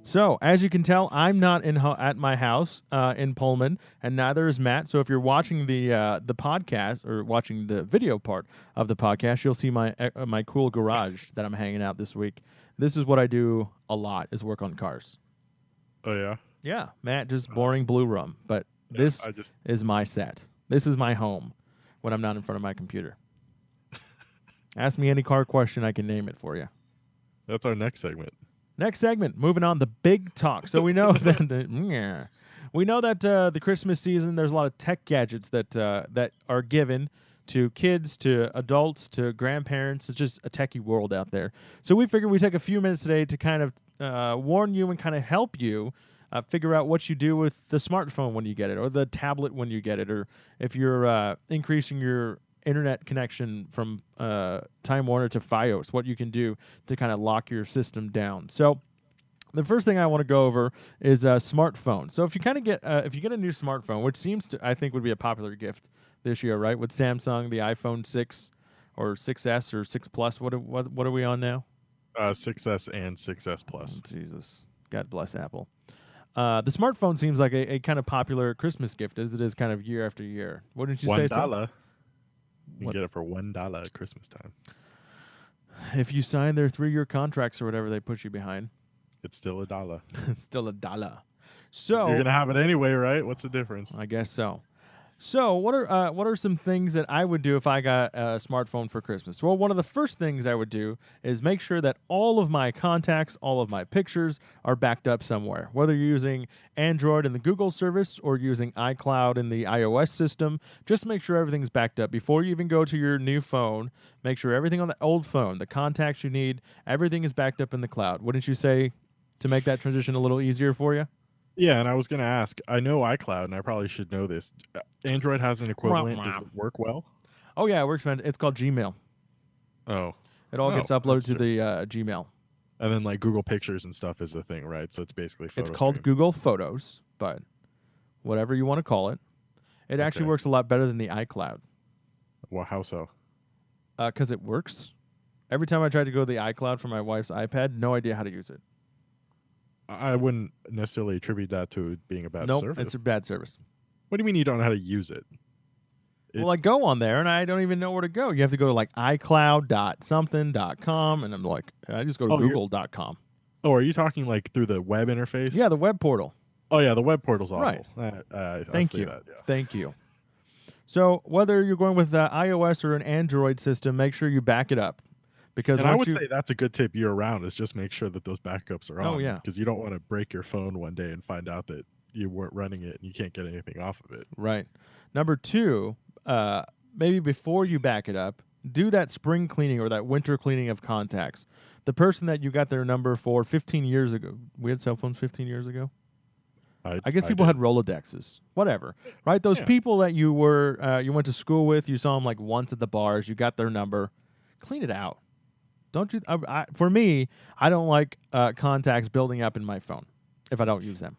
So, as you can tell, I'm not at my house in Pullman, and neither is Matt. So, if you're watching the podcast or watching the video part of the podcast, you'll see my cool garage that I'm hanging out this week. This is what I do a lot: is work on cars. Oh yeah. Yeah, Matt just boring blue room, but Yeah. this is my set. This is my home when I'm not in front of my computer. Ask me any car question, I can name it for you. That's our next segment. Next segment, moving on, the big talk. So we know that the Christmas season, there's a lot of tech gadgets that are given to kids, to adults, to grandparents. It's just a techie world out there. So we figured we'd take a few minutes today to kind of warn you and kind of help you figure out what you do with the smartphone when you get it, or the tablet when you get it, or if you're increasing your internet connection from Time Warner to FiOS, what you can do to kind of lock your system down. So the first thing I want to go over is a smartphone. So if you kind of get if you get a new smartphone, which seems to I think would be a popular gift this year, right? With Samsung, the iPhone 6 or 6S or 6 Plus. What are we on now? 6S and 6S Plus. Oh, Jesus, God bless Apple. The smartphone seems like a kind of popular Christmas gift, as it is kind of year after year. Wouldn't you say so? $1. You can get it for $1 at Christmas time. If you sign their 3-year contracts or whatever they put you behind, it's still $1. It's still $1. So you're gonna have it anyway, right? What's the difference? I guess so. So what are some things that I would do if I got a smartphone for Christmas? Well, one of the first things I would do is make sure that all of my contacts, all of my pictures are backed up somewhere. Whether you're using Android in the Google service or using iCloud in the iOS system, just make sure everything's backed up. Before you even go to your new phone, make sure everything on the old phone, the contacts you need, everything is backed up in the cloud. Wouldn't you say, to make that transition a little easier for you? Yeah, and I was going to ask, I know iCloud, and I probably should know this. Android has an equivalent. Does it work well? Oh, yeah, it works. It's called Gmail. Oh. It all gets uploaded to the Gmail. And then, like, Google Pictures and stuff is a thing, right? So it's basically photo It's called Google Photos, but whatever you want to call it. It actually works a lot better than the iCloud. Well, how so? Because it works. Every time I tried to go to the iCloud for my wife's iPad, no idea how to use it. I wouldn't necessarily attribute that to being a bad service. Nope, it's a bad service. What do you mean you don't know how to use it? Well, I go on there, and I don't even know where to go. You have to go to, like, iCloud.something.com, and I'm like, I just go to google.com. Oh, are you talking, like, through the web interface? Yeah, the web portal. Oh, yeah, the web portal's awful. Right. Thank you. Thank you. So whether you're going with iOS or an Android system, make sure you back it up. Because I would say that's a good tip year-round, is just make sure that those backups are on. Oh, yeah. Because you don't want to break your phone one day and find out that you weren't running it and you can't get anything off of it. Right. Number 2, maybe before you back it up, do that spring cleaning or that winter cleaning of contacts. The person that you got their number for 15 years ago. We had cell phones 15 years ago? I guess people had Rolodexes. Whatever. Right? Those people that you went to school with, you saw them like once at the bars, you got their number. Clean it out. Don't you? For me, I don't like contacts building up in my phone if I don't use them.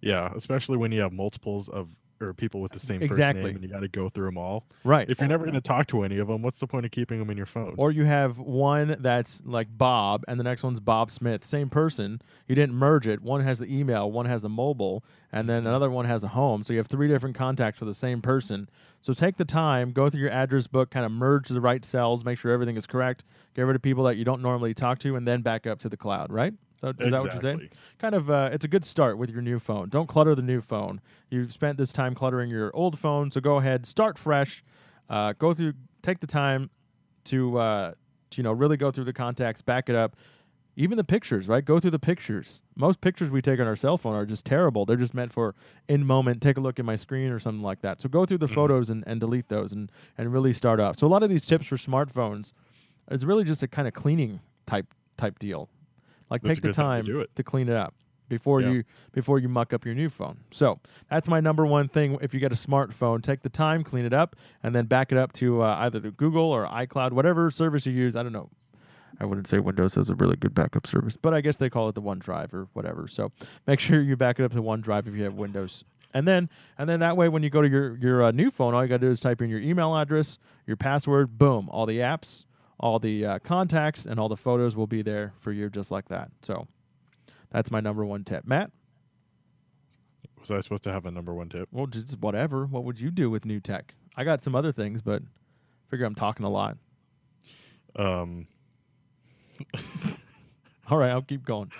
Yeah, especially when you have multiples of or people with the same first name and you got to go through them all. Right. If you're never going to talk to any of them, what's the point of keeping them in your phone? Or you have one that's like Bob and the next one's Bob Smith. Same person. You didn't merge it. One has the email, one has the mobile, and then another one has a home. So you have 3 different contacts for the same person. So take the time, go through your address book, kind of merge the right cells, make sure everything is correct, get rid of people that you don't normally talk to, and then back up to the cloud, right? So is that what you say? Kind of, it's a good start with your new phone. Don't clutter the new phone. You've spent this time cluttering your old phone, so go ahead, start fresh. Take the time to really go through the contacts, back it up. Even the pictures, right? Go through the pictures. Most pictures we take on our cell phone are just terrible. They're just meant for in moment, take a look at my screen or something like that. So go through the photos and delete those and really start off. So a lot of these tips for smartphones is really just a kind of cleaning type deal. Like take the time to clean it up before you muck up your new phone. So that's my number one thing. If you get a smartphone, take the time, clean it up, and then back it up to either the Google or iCloud, whatever service you use. I don't know. I wouldn't say Windows has a really good backup service, but I guess they call it the OneDrive or whatever. So make sure you back it up to OneDrive if you have Windows. And then that way, when you go to your new phone, all you got to do is type in your email address, your password, boom, all the apps, all the contacts, and all the photos will be there for you just like that. So That's my number one tip. Matt? Was I supposed to have a number one tip? Well, just whatever. What would you do with new tech? I got some other things, but figure I'm talking a lot. Um, All right, I'll keep going.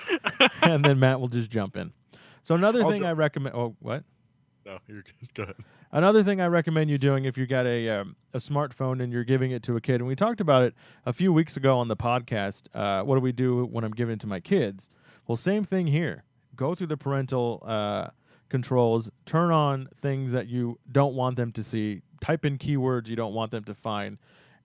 And then Matt will just jump in. So another I'll thing go- I recommend. Oh, what? no, you're good. Go ahead. Another thing I recommend you doing if you got a smartphone and you're giving it to a kid, and we talked about it a few weeks ago on the podcast. What do we do when I'm giving it to my kids? Well, same thing here. Go through the parental controls, turn on things that you don't want them to see, type in keywords you don't want them to find,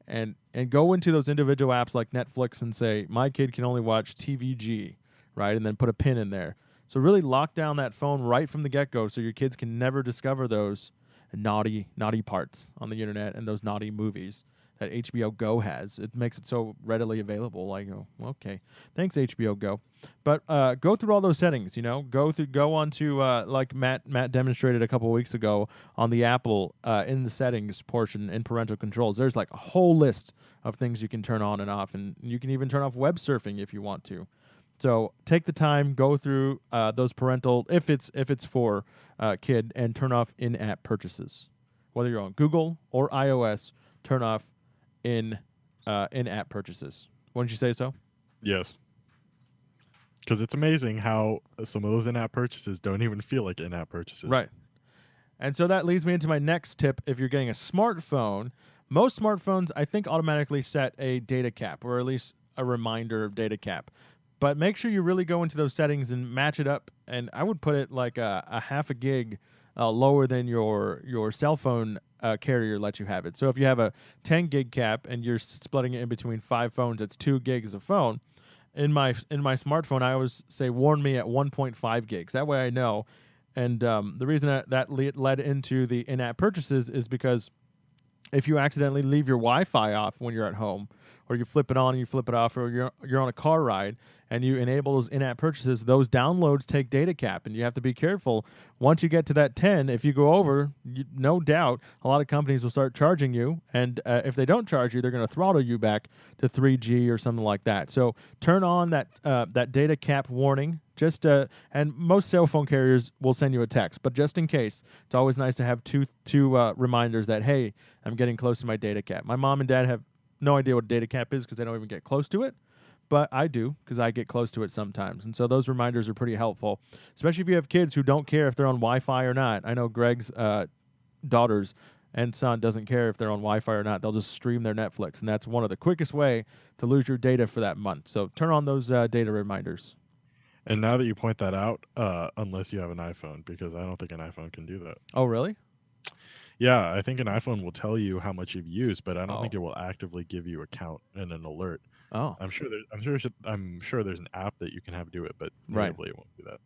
and go into those individual apps like Netflix and say, my kid can only watch TVG, right? And then put a pin in there. So really lock down that phone right from the get-go so your kids can never discover those naughty parts on the internet and those naughty movies that HBO Go has. It makes it so readily available. Like, oh, okay, thanks HBO Go. But go through all those settings. Go onto like Matt demonstrated a couple of weeks ago on the Apple in the settings portion in parental controls. There's like a whole list of things you can turn on and off, and you can even turn off web surfing if you want to. So take the time, go through those parental, if it's for kid, and turn off in-app purchases. Whether you're on Google or iOS, turn off in-app purchases. Wouldn't you say so? Yes. Because it's amazing how some of those in-app purchases don't even feel like in-app purchases. Right. And so that leads me into my next tip. If you're getting a smartphone, most smartphones, I think, automatically set a data cap, or at least a reminder of data cap. But make sure you really go into those settings and match it up. And I would put it like a half a gig lower than your cell phone carrier lets you have it. So if you have a 10 gig cap and you're splitting it in between 5 phones, it's 2 gigs of phone. In my smartphone, I always say warn me at 1.5 gigs. That way I know. And the reason that led into the in-app purchases is because if you accidentally leave your Wi-Fi off when you're at home, or you flip it on and you flip it off, or you're on a car ride and you enable those in-app purchases, those downloads take data cap, and you have to be careful. Once you get to that 10, if you go over, no doubt a lot of companies will start charging you, and if they don't charge you, they're going to throttle you back to 3G or something like that. So turn on that data cap warning. And most cell phone carriers will send you a text, but just in case, it's always nice to have two reminders that, hey, I'm getting close to my data cap. My mom and dad have no idea what data cap is because they don't even get close to it, but I do because I get close to it sometimes. And so those reminders are pretty helpful, especially if you have kids who don't care if they're on Wi-Fi or not. I know Greg's daughters and son doesn't care if they're on Wi-Fi or not. They'll just stream their Netflix, and that's one of the quickest way to lose your data for that month. So turn on those data reminders. And now that you point that out, unless you have an iPhone, because I don't think an iPhone can do that. Oh, really? Yeah, I think an iPhone will tell you how much you've used, but I don't think Oh. it will actively give you a count and an alert. Oh, I'm sure there's an app that you can have do it, but Right. natively it won't do that.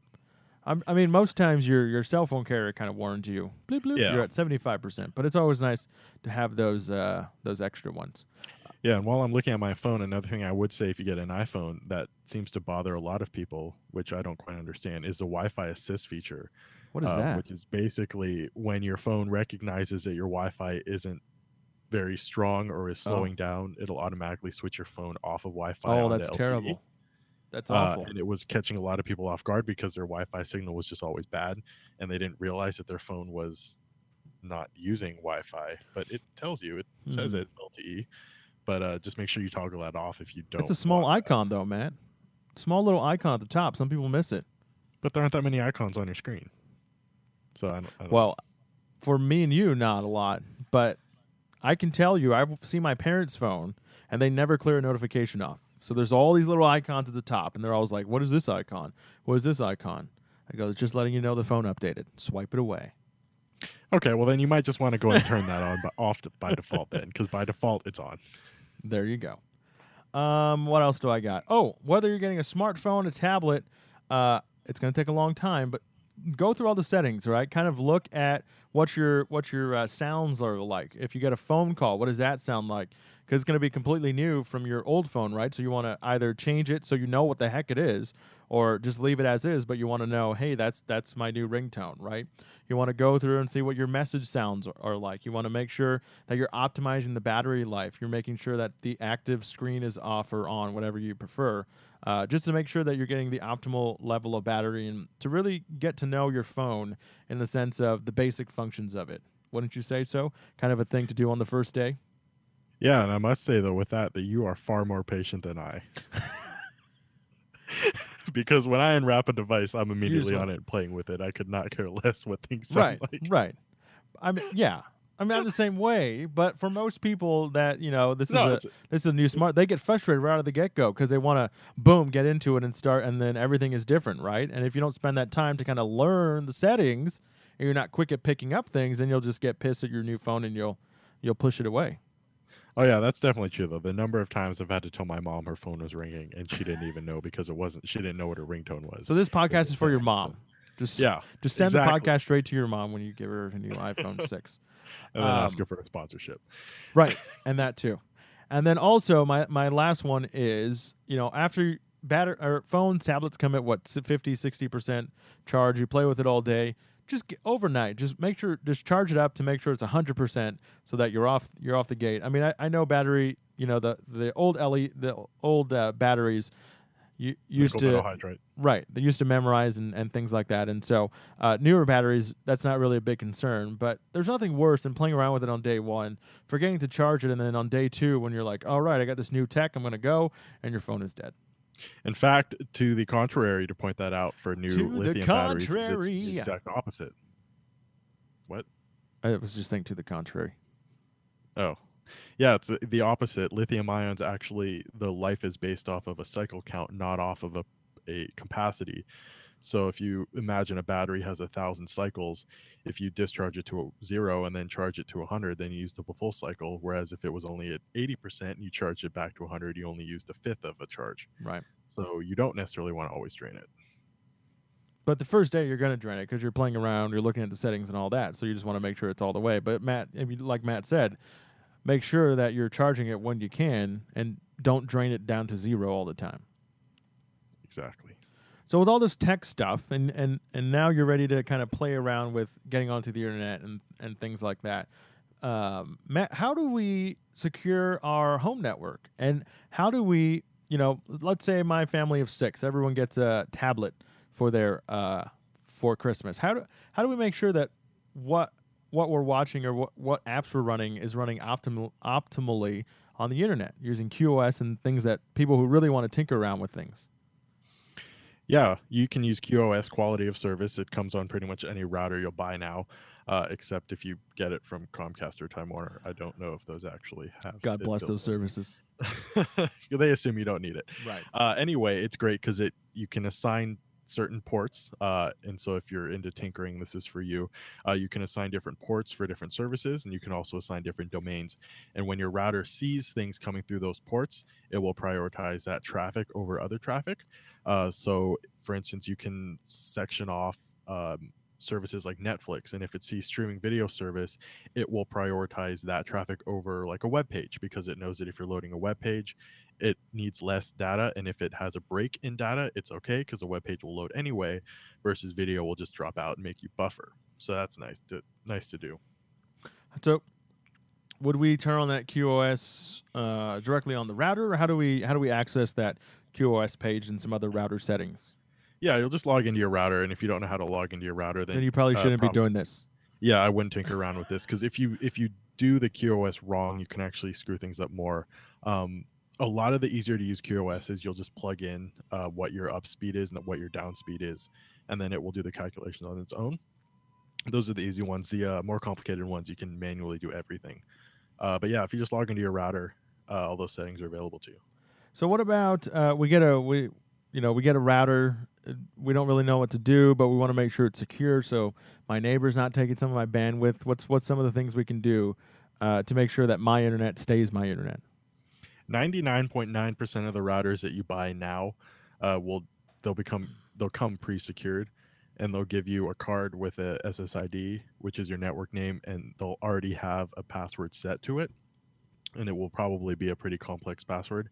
I mean, most times your cell phone carrier kind of warns you. Bloop, bloop, Yeah. You're at 75%, but it's always nice to have those extra ones. Yeah, and while I'm looking at my phone, another thing I would say if you get an iPhone that seems to bother a lot of people, which I don't quite understand, is the Wi-Fi assist feature. What is that? Which is basically when your phone recognizes that your Wi-Fi isn't very strong or is slowing down, it'll automatically switch your phone off of Wi-Fi. Oh, onto that's LTE. terrible. That's awful. And it was catching a lot of people off guard because their Wi-Fi signal was just always bad, and they didn't realize that their phone was not using Wi-Fi. But it tells you, it says it's LTE. But just make sure you toggle that off if you don't. It's a small want that. icon, though, Matt. Small little icon at the top. Some people miss it. But there aren't that many icons on your screen. So I don't Well, for me and you, not a lot. But I can tell you, I've seen my parents' phone, and they never clear a notification off. So there's all these little icons at the top, and they're always like, what is this icon? What is this icon? I go, it's just letting you know the phone updated. Swipe it away. Okay, well then you might just want to go and turn that on by default then, because by default it's on. There you go. What else do I got? Oh, whether you're getting a smartphone, a tablet, it's going to take a long time, but go through all the settings, right? Kind of look at what your sounds are like. If you get a phone call, what does that sound like? Because it's going to be completely new from your old phone, right? So you want to either change it so you know what the heck it is, or just leave it as is, but you want to know, hey, that's my new ringtone, right? You want to go through and see what your message sounds are like. You want to make sure that you're optimizing the battery life. You're making sure that the active screen is off or on, whatever you prefer. just to make sure that you're getting the optimal level of battery and to really get to know your phone in the sense of the basic functions of it. Wouldn't you say so? Kind of a thing to do on the first day? Yeah, and I must say though, with that you are far more patient than I. Because when I unwrap a device, I'm immediately on it playing with it. I could not care less what things sound like. Right. I mean, yeah. I mean, I'm the same way, but for most people that, this is a new smart, they get frustrated right out of the get-go because they want to, boom, get into it and start, and then everything is different, right? And if you don't spend that time to kind of learn the settings, and you're not quick at picking up things, then you'll just get pissed at your new phone and you'll push it away. Oh yeah, that's definitely true though. The number of times I've had to tell my mom her phone was ringing and she didn't even know because she didn't know what her ringtone was. So this podcast is for your mom. Just send the podcast straight to your mom when you give her a new iPhone 6. And then ask her for a sponsorship. Right, and that too. And then also my last one is, after phones, tablets come at what, 50, 60% charge, you play with it all day, just overnight, just make sure, just charge it up to make sure it's 100% so that you're off the gate. I mean, I know battery, the old batteries used to right, they used to memorize and things like that, and so newer batteries, that's not really a big concern, but there's nothing worse than playing around with it on day one, forgetting to charge it, and then on day two when you're like, all right, I got this new tech, I'm going to go, and your phone is dead. In fact, to the contrary, to point that out for new lithium batteries, it's the exact opposite. What? I was just saying to the contrary. Oh. Yeah, it's the opposite. Lithium ions, actually, the life is based off of a cycle count, not off of a capacity. So if you imagine a battery has 1,000 cycles, if you discharge it to 0 and then charge it to 100, then you used up a full cycle. Whereas if it was only at 80% and you charge it back to 100, you only used a fifth of a charge. Right. So you don't necessarily want to always drain it. But the first day you're going to drain it because you're playing around, you're looking at the settings and all that. So you just want to make sure it's all the way. But Matt, like Matt said, make sure that you're charging it when you can and don't drain it down to 0 all the time. Exactly. So with all this tech stuff, and now you're ready to kind of play around with getting onto the internet and things like that, Matt, how do we secure our home network? And how do we, let's say my family of 6, everyone gets a tablet for their for Christmas. How do we make sure that what we're watching or what apps we're running is running optimally on the internet using QoS and things that people who really want to tinker around with things? Yeah, you can use QoS, quality of service. It comes on pretty much any router you'll buy now, except if you get it from Comcast or Time Warner. I don't know if those actually have. God bless those services. They assume you don't need it. Right. Anyway, it's great because you can assign certain ports, and so if you're into tinkering, this is for you. You can assign different ports for different services, and you can also assign different domains. And when your router sees things coming through those ports, it will prioritize that traffic over other traffic. So for instance, you can section off services like Netflix, and if it sees streaming video service, it will prioritize that traffic over like a web page, because it knows that if you're loading a web page, it needs less data, and if it has a break in data, it's okay because the web page will load anyway, versus video will just drop out and make you buffer. So that's nice to do. So would we turn on that QoS directly on the router, or how do we access that QoS page in some other router settings? Yeah, you'll just log into your router, and if you don't know how to log into your router, then you probably shouldn't be doing this. Yeah, I wouldn't tinker around with this, because if you do the QoS wrong, you can actually screw things up more. A lot of the easier to use QoS is you'll just plug in what your up speed is and what your down speed is, and then it will do the calculations on its own. Those are the easy ones. The more complicated ones, you can manually do everything. But yeah, if you just log into your router, all those settings are available to you. So what about we get a router. We don't really know what to do, but we want to make sure it's secure. So my neighbor's not taking some of my bandwidth. What's some of the things we can do to make sure that my internet stays my internet? 99.9% of the routers that you buy now they'll come pre-secured, and they'll give you a card with a SSID, which is your network name, and they'll already have a password set to it, and it will probably be a pretty complex password.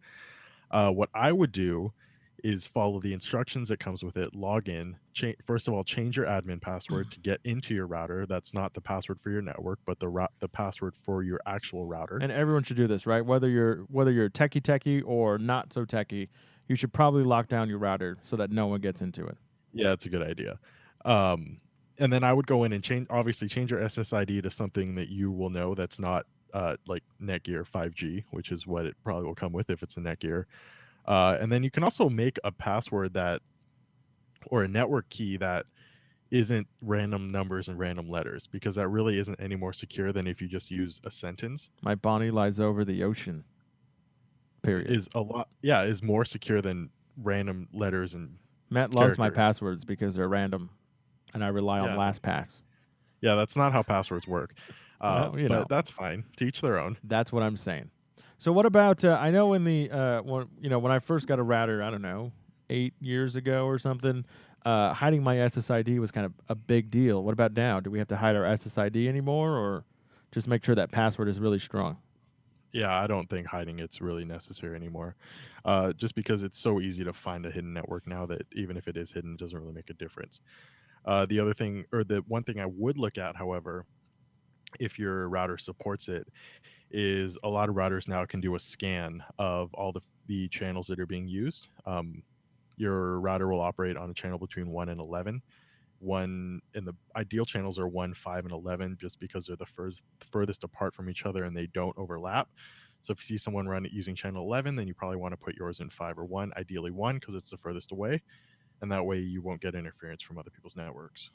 What I would do is follow the instructions that comes with it. Log in. First of all, change your admin password to get into your router. That's not the password for your network, but the password for your actual router. And everyone should do this, right? Whether you're techie or not so techie, you should probably lock down your router so that no one gets into it. Yeah, it's a good idea. And then I would go in and change your SSID to something that you will know that's not like Netgear 5G, which is what it probably will come with if it's a Netgear. And then you can also make a password that, or a network key that isn't random numbers and random letters, because that really isn't any more secure than if you just use a sentence. My Bonnie lies over the ocean. Period. Is more secure than random letters and Matt loves my characters. passwords because they're random, and I rely on Yeah. LastPass. Yeah, that's not how passwords work. Well, but that's fine. To each their own. That's what I'm saying. So what about? I know in the when I first got a router, I don't know, 8 years ago or something. Hiding my SSID was kind of a big deal. What about now? Do we have to hide our SSID anymore, or just make sure that password is really strong? Yeah, I don't think hiding it's really necessary anymore. Just because it's so easy to find a hidden network now that even if it is hidden, it doesn't really make a difference. The other thing, or the one thing I would look at, however, if your router supports it, is a lot of routers now can do a scan of all the channels that are being used. Your router will operate on a channel between 1 and 11. One in the ideal channels are 1, 5, and 11, just because they're the furthest apart from each other and they don't overlap. So if you see someone run it using channel 11, then you probably want to put yours in 5 or 1, ideally 1, because it's the furthest away, and that way you won't get interference from other people's networks.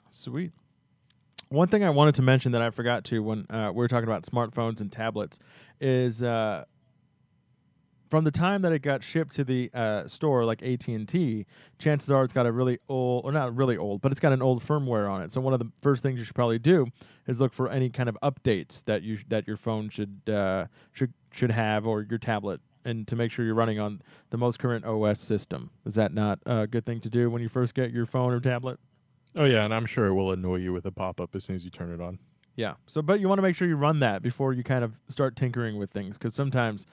Sweet. One thing I wanted to mention that I forgot to when we were talking about smartphones and tablets is from the time that it got shipped to the store, like AT&T, chances are it's got a really old, or not really old, but it's got an old firmware on it. So one of the first things you should probably do is look for any kind of updates that your phone should have, or your tablet, and to make sure you're running on the most current OS system. Is that not a good thing to do when you first get your phone or tablet? Oh yeah, and I'm sure it will annoy you with a pop-up as soon as you turn it on. Yeah. So, but you want to make sure you run that before you kind of start tinkering with things, because sometimes,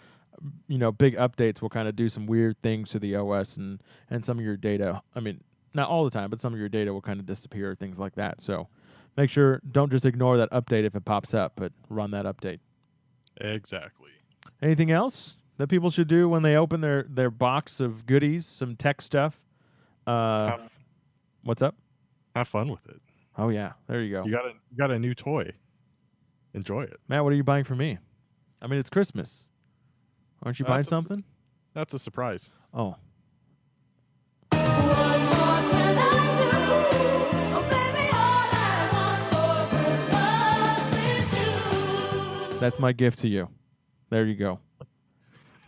big updates will kind of do some weird things to the OS, and some of your data. I mean, not all the time, but some of your data will kind of disappear, things like that. So, make sure, don't just ignore that update if it pops up, but run that update. Exactly. Anything else that people should do when they open their box of goodies, some tech stuff? What's up? Have fun with it. Oh yeah, there you go. You got a new toy. Enjoy it. Matt, what are you buying for me? I mean, it's Christmas. Aren't you buying something? That's a surprise. Oh. That's my gift to you. There you go.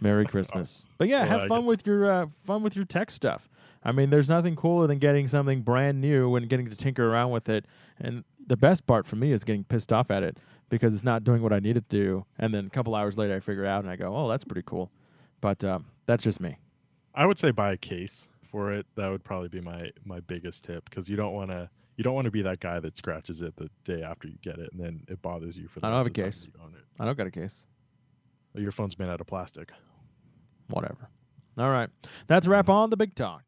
Merry Christmas. But yeah, have fun with your tech stuff. I mean, there's nothing cooler than getting something brand new and getting to tinker around with it. And the best part for me is getting pissed off at it because it's not doing what I need it to do. And then a couple hours later, I figure it out and I go, "Oh, that's pretty cool." But that's just me. I would say buy a case for it. That would probably be my biggest tip, because you don't want to be that guy that scratches it the day after you get it and then it bothers you for the I don't have a rest of the case. time you own it. I don't got a case. Your phone's made out of plastic. Whatever. All right. That's a wrap on The Big Talk.